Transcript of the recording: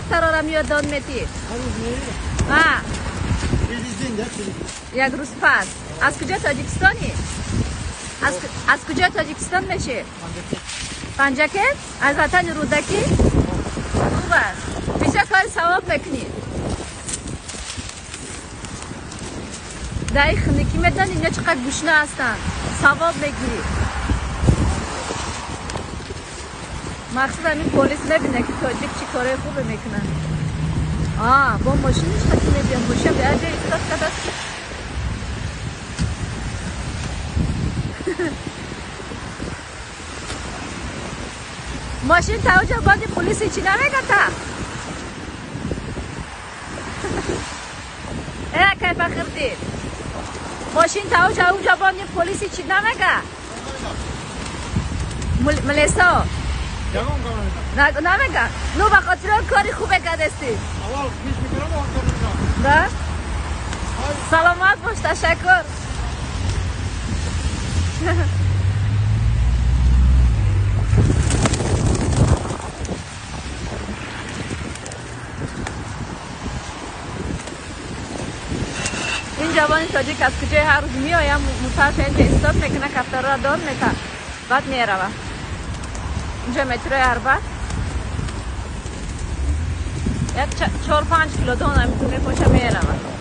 کفتر را میاد داد میتی؟ ها یک روز پس. از کجا تاجیکستانی؟ از کجا تاجیکستان میشه؟ پنجکت؟ از وطن رودکی؟ خوب است. بیشتر کار ثواب میکنی. دایی خندکی میدن اینجا چقدر گوشنه هستن. ثواب میگیری. مقصد همین پلیس نبینه که تاجیک چی کاره خوبه میکنن. با ماشینش خطی نبیم. ماشین به هر جای ایستاد کرده است. ماشین تا اونجا باندی پلیسی چی نمیگه تا؟ که بخیردی ماشین تا اونجا باندی پلیسی چی نمیگه؟ ملیسا نمیگه نو بخاطر کاری خوبه کردستی سلامت باش تشکر این جوانی تاجیک از کجای هر روز میایم موترش اینجا استاد میکنه کفتر را داد میکنه بعد میروه اینجا مترو اربد یک 4-5 کیلو دانه میتونه پاشه میروه